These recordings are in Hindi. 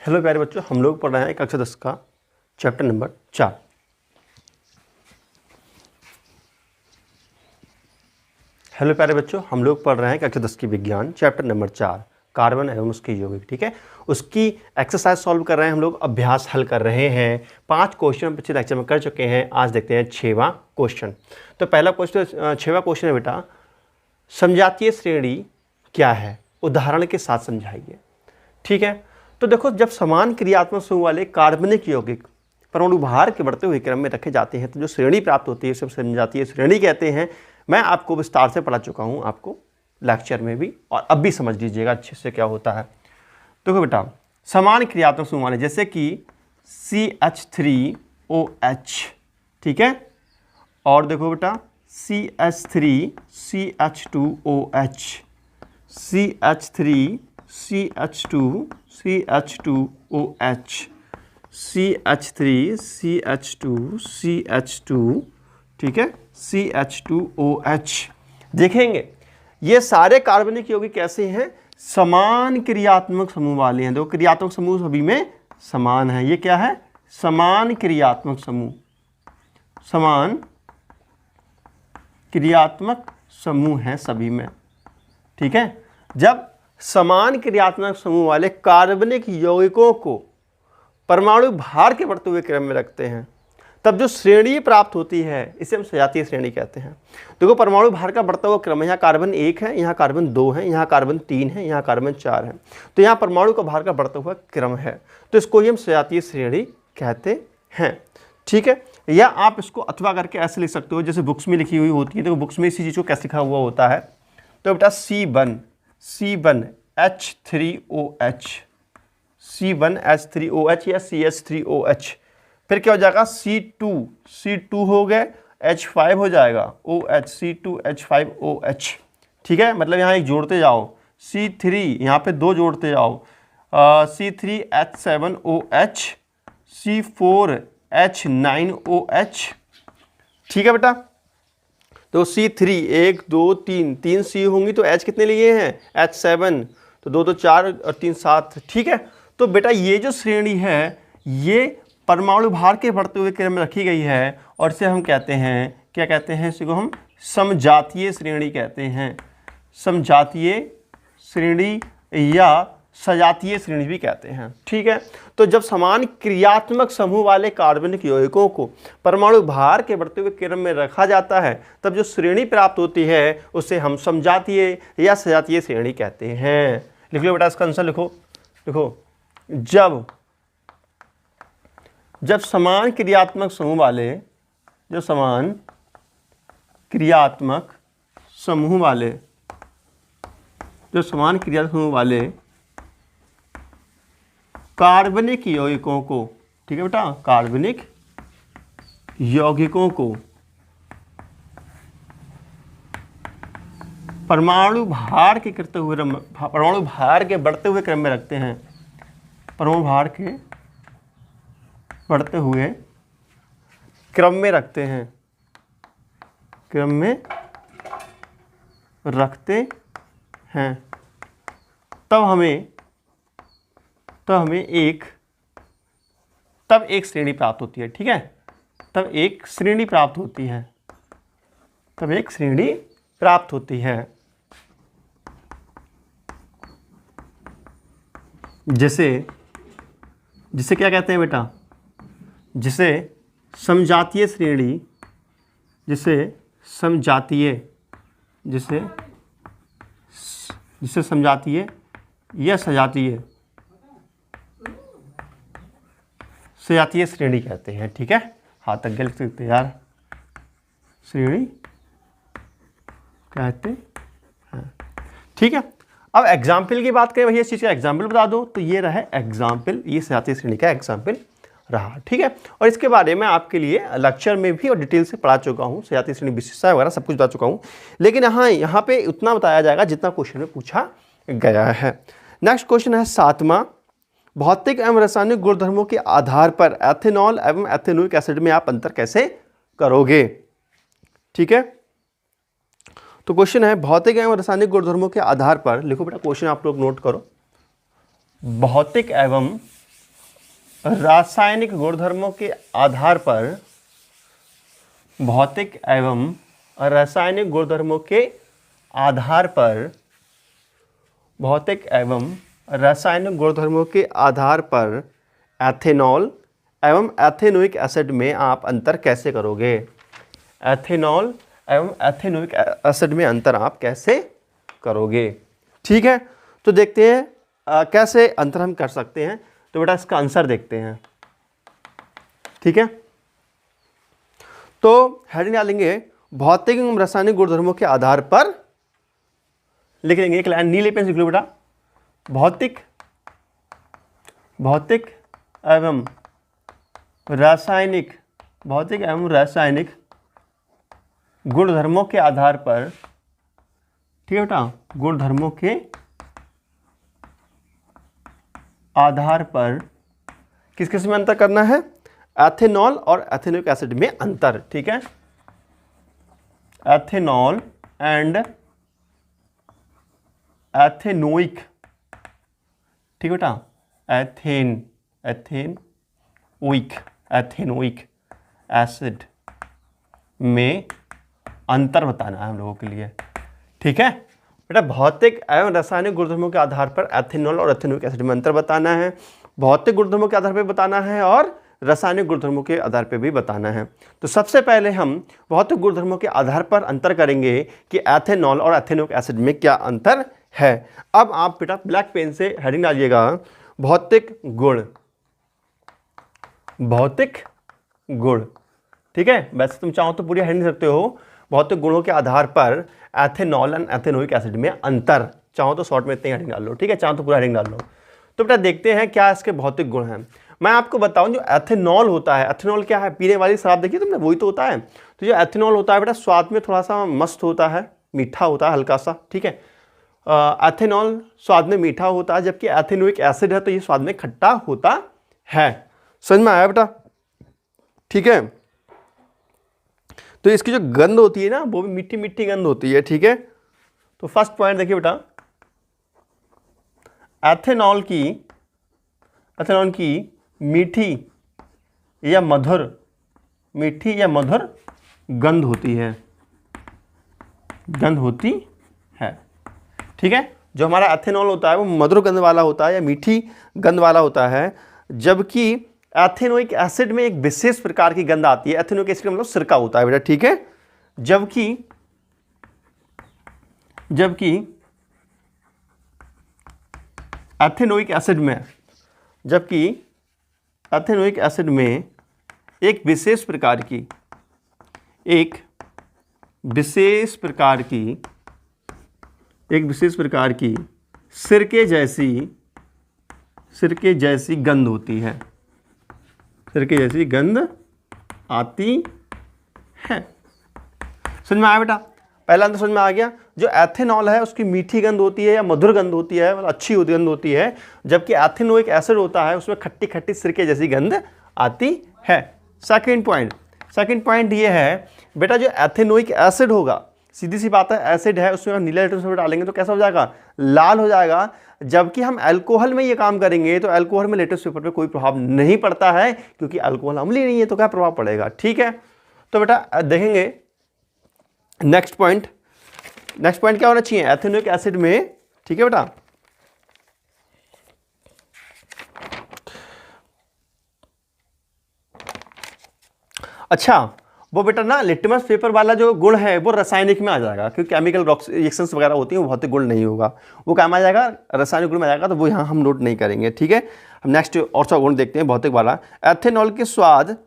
हेलो प्यारे बच्चों, हम लोग पढ़ रहे हैं कक्षा 10 का चैप्टर नंबर 4। हेलो प्यारे बच्चों, हम लोग पढ़ रहे हैं कक्षा 10 की विज्ञान चैप्टर नंबर 4 कार्बन एवं उसके यौगिक। ठीक है, उसकी एक्सरसाइज सॉल्व कर रहे हैं हम लोग, अभ्यास हल कर रहे हैं। 5 क्वेश्चन पिछले लेक्चर में कर चुके हैं। आज देखते हैं 6वां क्वेश्चन। तो पहला क्वेश्चन 6वां क्वेश्चन है बेटा, समजातीय श्रेणी क्या है, उदाहरण के साथ समझाइए। ठीक है, तो देखो, जब समान क्रियात्मक समूह वाले कार्बनिक यौगिक परमाणु भार के बढ़ते हुए क्रम में रखे जाते हैं तो जो श्रेणी प्राप्त होती है उसे समजातीय श्रेणी कहते हैं। मैं आपको विस्तार से पढ़ा चुका हूं, आपको लेक्चर में भी, और अब भी समझ लीजिएगा अच्छे से क्या होता है। देखो बेटा, समान क्रियात्मक समूह वाले जैसे कि CH3OH, ठीक है, और देखो बेटा CH3CH2OH, CH3 CH2 CH2OH, CH3 CH2 CH2, ठीक है, CH2OH। देखेंगे ये सारे कार्बनिक यौगिक कैसे हैं, समान क्रियात्मक समूह वाले हैं। दो क्रियात्मक समूह सभी में समान है। ये क्या है, समान क्रियात्मक समूह, समान क्रियात्मक समूह है सभी में। ठीक है, जब समान क्रियात्मक समूह वाले कार्बनिक यौगिकों को परमाणु भार के बढ़ते हुए क्रम में रखते हैं तब जो श्रेणी प्राप्त होती है इसे हम सजातीय श्रेणी कहते हैं। देखो, परमाणु भार का बढ़ता हुआ क्रम है, यहाँ कार्बन 1 है, यहाँ कार्बन 2 है, यहाँ कार्बन 3 है, यहाँ कार्बन 4 है, तो यहाँ परमाणु का भार का बढ़ता हुआ क्रम है, तो इसको ही हम सजातीय श्रेणी कहते हैं। ठीक है, या आप इसको अथवा करके ऐसे लिख सकते हो जैसे बुक्स में लिखी हुई होती है। देखो, बुक्स में इसी चीज़ को कैसे लिखा हुआ होता है, तो बेटा C1H3OH, C1H3OH या CH3OH, फिर क्या हो जाएगा C2 हो गए, H5 हो जाएगा OH, C2H5OH। ठीक है, मतलब यहाँ एक जोड़ते जाओ, C3 यहाँ पे 2 जोड़ते जाओ, C3H7OH, C4H9OH। ठीक है बेटा, तो C3 1 2 3 C होंगी तो H कितने लिए हैं, H7, तो 2 2 4 और 3 7। ठीक है, तो बेटा ये जो श्रेणी है ये परमाणु भार के बढ़ते हुए क्रम में रखी गई है और इसे हम कहते हैं, क्या कहते हैं, इसी को हम समजातीय श्रेणी कहते हैं। समजातीय श्रेणी या सजातीय श्रेणी भी कहते हैं। ठीक है, तो जब समान क्रियात्मक समूह वाले कार्बनिक यौगिकों को परमाणु भार के बढ़ते हुए क्रम में रखा जाता है तब जो श्रेणी प्राप्त होती है उसे हम समजातीय या सजातीय श्रेणी कहते हैं। लिख लो बेटा, इसका आंसर लिखो। देखो, जब समान क्रियात्मक समूह वाले, जो समान क्रियात्मक समूह वाले, जो समान क्रियात्मक समूह वाले कार्बनिक यौगिकों को, ठीक है बेटा, कार्बनिक यौगिकों को परमाणु भार के परमाणु भार के बढ़ते हुए क्रम में रखते हैं, परमाणु भार के बढ़ते हुए क्रम में रखते हैं, क्रम में रखते हैं, तब हमें एक श्रेणी प्राप्त होती है। ठीक है, तब एक श्रेणी प्राप्त होती है, जिसे क्या कहते हैं बेटा, जिसे समजातीय श्रेणी, जिसे समजातीय या सजातीय श्रेणी कहते हैं। ठीक है, हाथ तक लिख सकते हैं यार, श्रेणी कहते हैं। ठीक है, अब एग्जाम्पल की बात करें, भैया इस चीज़ का एग्जाम्पल बता दो, तो ये रहा एग्जाम्पल, ये सजातीय श्रेणी का एग्जाम्पल रहा। ठीक है, और इसके बारे में आपके लिए लेक्चर में भी और डिटेल से पढ़ा चुका हूँ, सजातीय श्रेणी विशेषता वगैरह सब कुछ बता चुका हूँ, लेकिन यहाँ पे उतना बताया जाएगा जितना क्वेश्चन में पूछा गया है। नेक्स्ट क्वेश्चन है 7वां, भौतिक एवं रासायनिक गुणधर्मों के आधार पर एथेनॉल एवं एथेनोइक एसिड में आप अंतर कैसे करोगे। ठीक है, तो क्वेश्चन है भौतिक एवं रासायनिक गुणधर्मों के आधार पर, लिखो बेटा क्वेश्चन आप लोग नोट करो, भौतिक एवं रासायनिक गुणधर्मों के आधार पर भौतिक एवं रासायनिक गुणधर्मों के आधार पर भौतिक एवं रासायनिक गुणधर्मों के आधार पर एथेनॉल एवं एथेनोइक एसिड में आप अंतर कैसे करोगे? एथेनॉल एवं एथेनोइक एसिड में अंतर आप कैसे करोगे? ठीक है, तो देखते हैं कैसे अंतर हम कर सकते हैं। तो बेटा इसका आंसर देखते हैं। ठीक है, तो हेडिंग डालेंगे भौतिक एवं रासायनिक गुणधर्मों के आधार पर, लिख लेंगे एक लाइन नीले पेन से लिख लो बेटा, भौतिक एवं रासायनिक गुणधर्मों के आधार पर, ठीक है बेटा, गुणधर्मों के आधार पर किस किस में अंतर करना है? एथेनॉल और एथेनोइक एसिड में अंतर। ठीक है, एथेनॉल एंड एथेनोइक, ठीक है बेटा, एथेनोइक एसिड में अंतर बताना है हम लोगों के लिए। ठीक है बेटा, भौतिक एवं रासायनिक गुणधर्मों के आधार पर एथेनॉल और एथेनोइक एसिड में अंतर बताना है, भौतिक गुणधर्मों के आधार पर बताना है और रासायनिक गुणधर्मों के आधार पर भी बताना है। तो सबसे पहले हम भौतिक गुणधर्मों के आधार पर अंतर करेंगे कि एथेनॉल और एथेनोइक एसिड में क्या अंतर है। अब आप बेटा ब्लैक पेन से हेडिंग डालिएगा भौतिक गुण। ठीक है, वैसे तुम चाहो तो पूरी हेडिंग सकते हो, भौतिक गुणों के आधार पर एथेनॉल एंड एथेनोइक एसिड में अंतर। चाहो तो शॉर्ट में इतनी हेडिंग डाल लो, ठीक है, चाहो तो पूरा हेडिंग डाल लो। तो बेटा देखते हैं क्या इसके भौतिक गुण हैं। मैं आपको बताऊं जो एथेनॉल होता है, एथेनॉल क्या है? पीने वाली शराब देखिए तुमने, वही तो होता है। तो जो एथेनॉल होता है बेटा स्वाद में थोड़ा सा मस्त होता है, मीठा होता है हल्का सा। ठीक है, एथेनॉल स्वाद में मीठा होता है, जबकि एथेनोइक एसिड है तो ये स्वाद में खट्टा होता है। समझ में आया बेटा? ठीक है, तो इसकी जो गंध होती है ना वो भी मीठी मीठी गंध होती है। ठीक है, तो फर्स्ट पॉइंट देखिए बेटा, एथेनॉल की मीठी या मधुर गंध होती है। ठीक है, जो हमारा एथेनॉल होता है वो मधुर गंध वाला होता है या मीठी गंध वाला होता है, जबकि एथेनोइक एसिड में एक विशेष प्रकार की गंध आती है। एथेनोइक एसिड मतलब सिरका होता है बेटा। ठीक है, जबकि एथेनोइक एसिड में एक विशेष प्रकार की सिरके जैसी गंध होती है, सिरके जैसी गंध आती है। समझ में आया बेटा? पहला अंतर समझ में आ गया। जो एथेनॉल है उसकी मीठी गंध होती है या मधुर गंध होती है, मतलब अच्छी गंध होती है, जबकि एथेनोइक एसिड होता है उसमें खट्टी खट्टी सिरके जैसी गंध आती है। सेकंड पॉइंट ये है बेटा, जो एथेनोइक एसिड होगा, सीधी सी बात है, एसिड है उसमें हम नीले लिटमस पेपर डालेंगे तो कैसा हो जाएगा? लाल हो जाएगा। जबकि हम अल्कोहल में ये काम करेंगे तो अल्कोहल में लिटमस पेपर पे कोई प्रभाव नहीं पड़ता है, क्योंकि अल्कोहल अम्लीय नहीं है, तो क्या प्रभाव पड़ेगा? ठीक है, तो बेटा देखेंगे नेक्स्ट पॉइंट क्या होना चाहिए एथेनोइक एसिड में। ठीक है बेटा, अच्छा वो बेटा ना लिटमस पेपर वाला जो गुण है वो रासायनिक में आ जाएगा, क्योंकि केमिकल रिएक्शंस वगैरह होती हैं वो भौतिक गुण नहीं होगा, वो काम आ जाएगा रासायनिक गुण में आ जाएगा, तो वो यहाँ हम नोट नहीं करेंगे। ठीक है, हम नेक्स्ट और सा गुण देखते हैं भौतिक वाला। एथेनॉल के स्वाद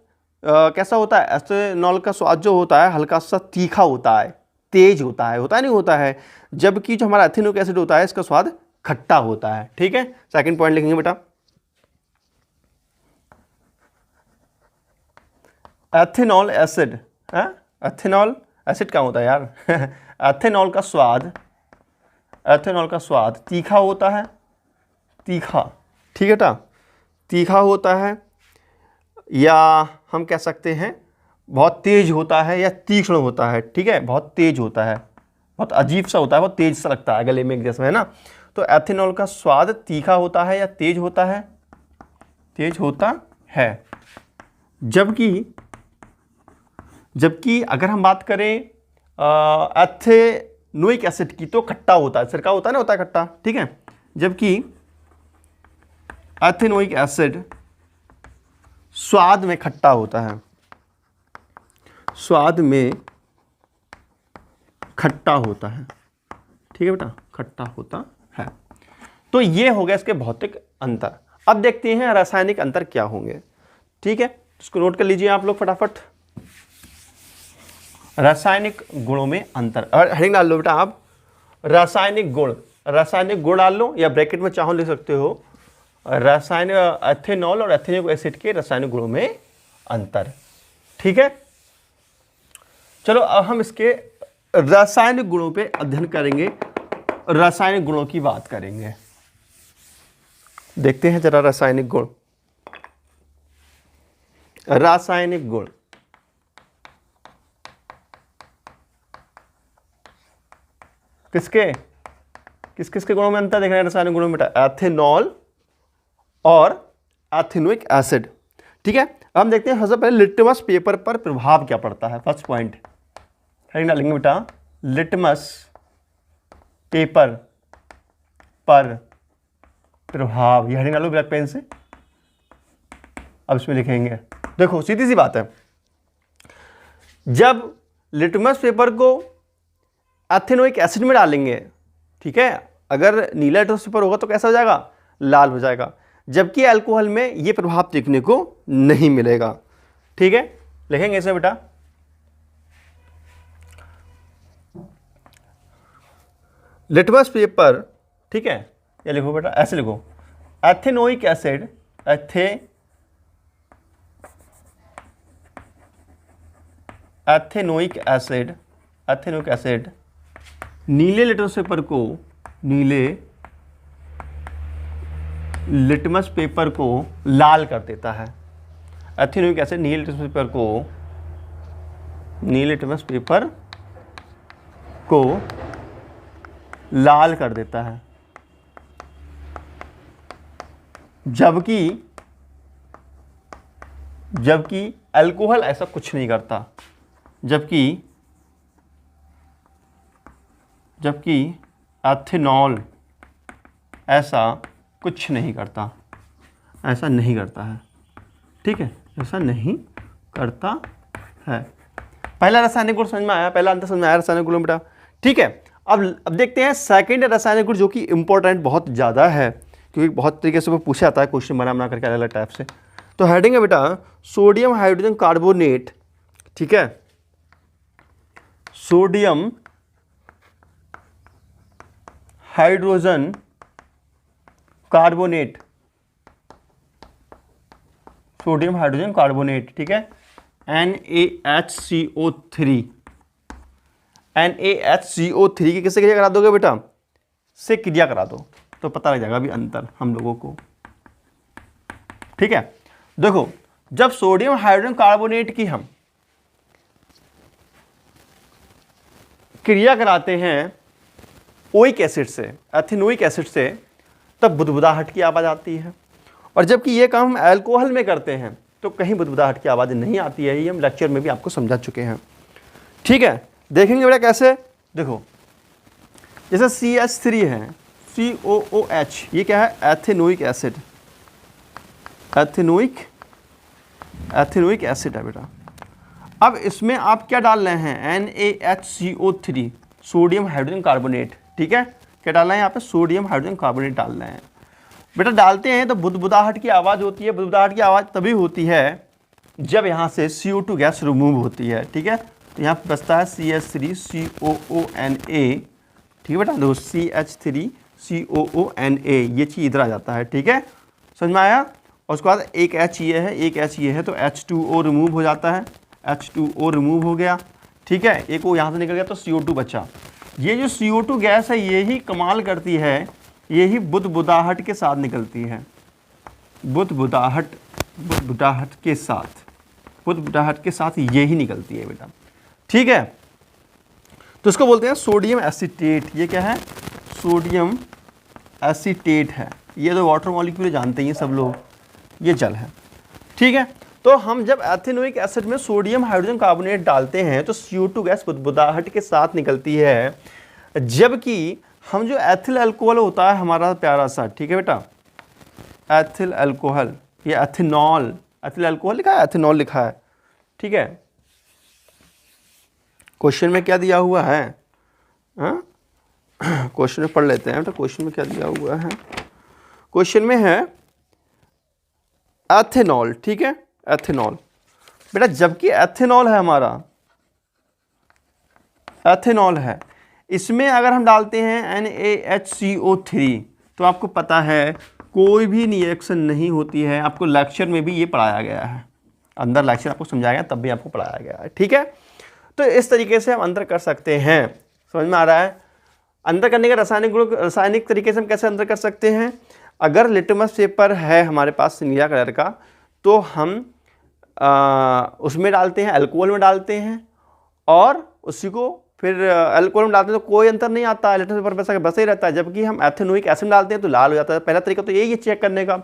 कैसा होता है? एथेनॉल का स्वाद जो होता है हल्का सा तीखा होता है, तेज होता है नहीं होता है, जबकि जो हमारा एथेनोइक एसिड होता है इसका स्वाद खट्टा होता है। ठीक है, सेकंड पॉइंट लिखेंगे बेटा, एथेनॉल एसिड क्या होता है यार? एथेनॉल का स्वाद तीखा होता है, तीखा। ठीक है बेटा, तीखा होता है, या हम कह सकते हैं बहुत तेज होता है या तीक्ष्ण होता है। ठीक है, बहुत तेज होता है, बहुत अजीब सा होता है, बहुत तेज सा लगता है गले में एक जैसा, है ना। तो एथेनॉल का स्वाद तीखा होता है या तेज होता है, तेज होता है। जबकि अगर हम बात करें एथेनोइक एसिड की तो खट्टा होता है, सिरका होता है ना, होता है खट्टा, ठीक है। जबकि एथेनोइक एसिड स्वाद में खट्टा होता है, स्वाद में खट्टा होता है, ठीक है बेटा, खट्टा होता है। तो ये हो गया इसके भौतिक अंतर। अब देखते हैं रासायनिक अंतर क्या होंगे, ठीक है। इसको नोट कर लीजिए आप लोग फटाफट। रासायनिक गुणों में अंतर, और हेडिंग डाल लो बेटा आप, रासायनिक गुण, रासायनिक गुण डाल लो या ब्रैकेट में चाहो लिख सकते हो, रासायनिक एथेनॉल और एथेनोइक एसिड के रासायनिक गुणों में अंतर, ठीक है। चलो अब हम इसके रासायनिक गुणों पे अध्ययन करेंगे, रासायनिक गुणों की बात करेंगे। देखते हैं जरा रासायनिक गुण। रासायनिक गुण, किसके किस गुणों में अंतर देख रहे हैं रासायनिक गुणों में बेटा? एथेनॉल और एथेनोइक एसिड, ठीक है। अब हम देखते हैं सबसे पहले लिटमस पेपर पर प्रभाव क्या पड़ता है। फर्स्ट पॉइंट हेडिंग डालेंगे बेटा, लिटमस पेपर पर प्रभाव, ये हेडिंग डालो ब्लैक पेन से। अब इसमें लिखेंगे, देखो सीधी सी बात है, जब लिटमस पेपर को एथेनोइक एसिड में डालेंगे, ठीक है, अगर नीला लिटमस पेपर होगा तो कैसा हो जाएगा? लाल हो जाएगा। जबकि अल्कोहल में ये प्रभाव देखने को नहीं मिलेगा, ठीक है। लिखेंगे इसे बेटा, लिटमस पेपर, ठीक है, ये लिखो बेटा, ऐसे लिखो, एथेनोइक एसिड, एथेनोइक एसिड नीले लिटमस पेपर को, नीले लिटमस पेपर को लाल कर देता है। एथेनोइक एसिड नीले लिटमस पेपर को, नीले लिटमस पेपर को लाल कर देता है। जबकि अल्कोहल ऐसा कुछ नहीं करता, जबकि एथेनॉल ऐसा कुछ नहीं करता, ऐसा नहीं करता है, ठीक है, ऐसा नहीं करता है। पहला रासायनिक गुण समझ में आया, पहला अंतर समझ में आया रासायनिक गुणों बेटा, ठीक है। अब देखते हैं सेकंड रासायनिक गुण, जो कि इंपॉर्टेंट बहुत ज़्यादा है, क्योंकि बहुत तरीके से वो पूछा जाता है क्वेश्चन बना करके अलग अलग टाइप से। तो हेडिंग है बेटा, सोडियम हाइड्रोजन कार्बोनेट, ठीक है, sodium hydrogen carbonate, sodium hydrogen carbonate, ठीक है, NaHCO3, NaHCO3 की किससे क्रिया करा दोगे बेटा? से क्रिया करा दो तो पता लग जाएगा अभी अंतर हम लोगों को, ठीक है। देखो, जब सोडियम हाइड्रोजन कार्बोनेट की हम क्रिया कराते हैं ओइक एसिड से, एथेनोइक एसिड से, तब बुदबुदाहट की आवाज़ आती है। और जबकि ये काम हम अल्कोहल में करते हैं तो कहीं बुदबुदाहट की आवाज़ नहीं आती है। ये हम लेक्चर में भी आपको समझा चुके हैं, ठीक है। देखेंगे बेटा कैसे, देखो जैसे CH3 है, COOH, ये क्या है? एथेनोइक एसिड, एथेनोइक एसिड है बेटा। अब इसमें आप क्या डाल रहे हैं? NaHCO3, सोडियम हाइड्रोजन कार्बोनेट, ठीक है। क्या डाल रहे हैं यहाँ पे? सोडियम हाइड्रोजन कार्बोनेट डाल रहे हैं बेटा। डालते हैं तो बुदबुदाहट की आवाज़ होती है। बुदबुदाहट की आवाज़ तभी होती है जब यहाँ से CO2 गैस रिमूव होती है, ठीक है। तो यहाँ पे बचता है CH3COONA, ठीक है बेटा, दो CH3COONA, ये चीज़ इधर आ जाता है, ठीक है, समझ में आया। और उसके बाद एक H ये है, एक H ये है, तो H2O रिमूव हो जाता है, H2O रिमूव हो गया, ठीक है। एक वो यहाँ से निकल गया तो CO2 बचा। ये जो CO2 गैस है यही कमाल करती है, यही बुदबुदाहट के साथ निकलती है, बुदबुदाहट के साथ यही निकलती है बेटा, ठीक है। तो इसको बोलते हैं सोडियम एसीटेट। ये क्या है? सोडियम एसीटेट है। ये तो वाटर मॉलिक्यूल जानते ही सब लोग, ये जल है, ठीक है। तो हम जब एथेनोइक एसिड में सोडियम हाइड्रोजन कार्बोनेट डालते हैं तो CO2 गैस बुदबुदाहट के साथ निकलती है, जबकि हम जो एथिल अल्कोहल होता है हमारा प्यारा सा, ठीक है बेटा, एथिल अल्कोहल, ये एथेनॉल, एथिल अल्कोहल लिखा है, एथेनॉल लिखा है, ठीक है। क्वेश्चन में क्या दिया हुआ है, हाँ क्वेश्चन में पढ़ लेते हैं, तो क्वेश्चन में क्या दिया हुआ है, क्वेश्चन में है एथेनॉल, ठीक है, एथेनॉल बेटा, जबकि एथेनॉल है हमारा, एथेनॉल है, इसमें अगर हम डालते हैं NaHCO3 तो आपको पता है कोई भी रिएक्शन नहीं होती है। आपको लेक्चर में भी ये पढ़ाया गया है, अंदर लेक्चर आपको समझाया गया, तब भी आपको पढ़ाया गया है, ठीक है। तो इस तरीके से हम अंदर कर सकते हैं, समझ में आ रहा है। अंदर करने का रासायनिक तरीके से हम कैसे अंदर कर सकते हैं, अगर लिटमस पेपर है हमारे पास नीला कलर का, तो हम उसमें डालते हैं, अल्कोहल में डालते हैं, और उसी को फिर अल्कोहल में डालते हैं तो कोई अंतर नहीं आता है, लिटमस पेपर वैसा बसा ही रहता है। जबकि हम एथेनोइक एसिड डालते हैं तो लाल हो जाता है। पहला तरीका तो यही है चेक करने का।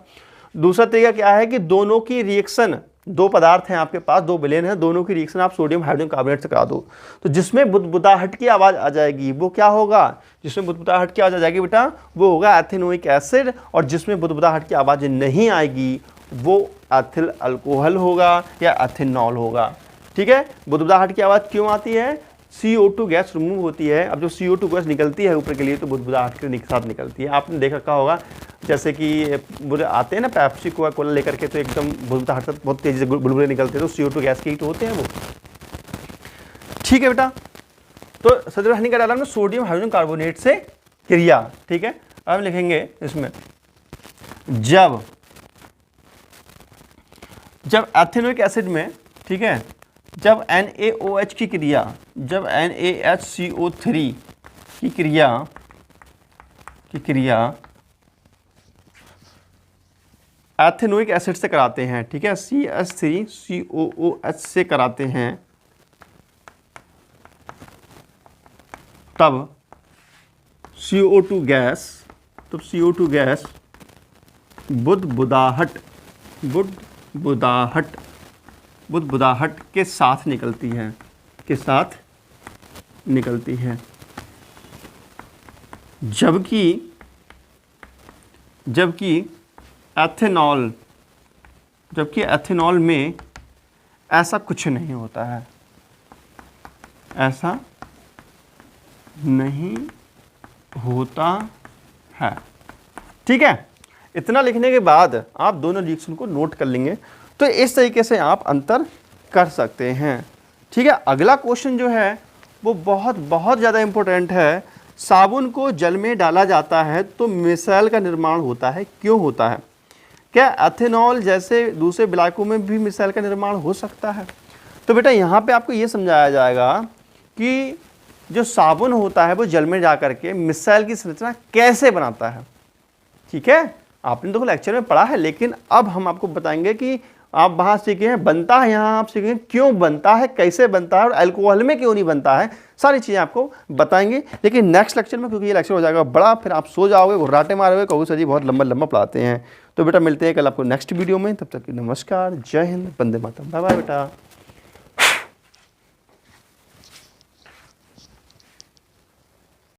दूसरा तरीका क्या है कि दोनों की रिएक्शन, दो पदार्थ हैं आपके पास, दो विलेन हैं, दोनों की रिएक्शन आप सोडियम हाइड्रोजन कार्बोनेट से करा दो, तो जिसमें बुदबुदाहट की आवाज़ आ जाएगी वो क्या होगा, जिसमें बुदबुदाहट की आवाज़ आ जाएगी बेटा वो होगा एथेनोइक एसिड, और जिसमें बुदबुदाहट की आवाज़ नहीं आएगी वो एथिल अल्कोहल होगा या एथेनॉल होगा, ठीक है। बुदबुदाहट की आवाज़ क्यों आती है, CO2 गैस रिमूव होती है। अब जो CO2 गैस निकलती है ऊपर के लिए तो बुदबुदाहट के साथ निकलती है। आपने देख रखा होगा जैसे कि बुरे आते हैं ना पेप्सी कोका कोला लेकर के, तो एकदम बुदबुदाहट से बहुत तेजी से बुलबुले निकलते हैं, तो CO2 गैस के ही तो होते हैं वो, ठीक है बेटा। तो सल्फ्यूरिक का डाला हमने सोडियम हाइड्रोजन कार्बोनेट से क्रिया, ठीक है। अब हम लिखेंगे इसमें जब एथेनोइक एसिड में, ठीक है, जब NaOH की क्रिया, जब NaHCO3 की क्रिया एथेनोइक एसिड से कराते हैं, ठीक है, CH3COOH से कराते हैं, तब CO2 गैस बुदबुदाहट के साथ निकलती है, जबकि एथेनॉल में ऐसा कुछ नहीं होता है, ऐसा नहीं होता है, ठीक है। इतना लिखने के बाद आप दोनों रिएक्शन को नोट कर लेंगे, तो इस तरीके से आप अंतर कर सकते हैं, ठीक है। अगला क्वेश्चन जो है वो बहुत ज़्यादा इम्पोर्टेंट है। साबुन को जल में डाला जाता है तो मिसाइल का निर्माण होता है, क्यों होता है? क्या एथेनॉल जैसे दूसरे विलायकों में भी मिसाइल का निर्माण हो सकता है? तो बेटा यहाँ पे आपको ये समझाया जाएगा कि जो साबुन होता है वो जल में जा करके मिसाइल की संरचना कैसे बनाता है, ठीक है। आपने तो लेक्चर में पढ़ा है, लेकिन अब हम आपको बताएंगे कि आप वहाँ सीखे हैं बनता है, यहाँ आप सीखेंगे क्यों बनता है, कैसे बनता है, और अल्कोहल में क्यों नहीं बनता है, सारी चीज़ें आपको बताएंगे। लेकिन नेक्स्ट लेक्चर में, क्योंकि ये लेक्चर हो जाएगा बड़ा, फिर आप सो जाओगे, घुर्राटे मारोगे, कहोगे सर जी बहुत लंबा पढ़ाते हैं। तो बेटा मिलते हैं कल आपको नेक्स्ट वीडियो में, तब तक नमस्कार, जय हिंद, वंदे मातरम, बाय बाय बेटा।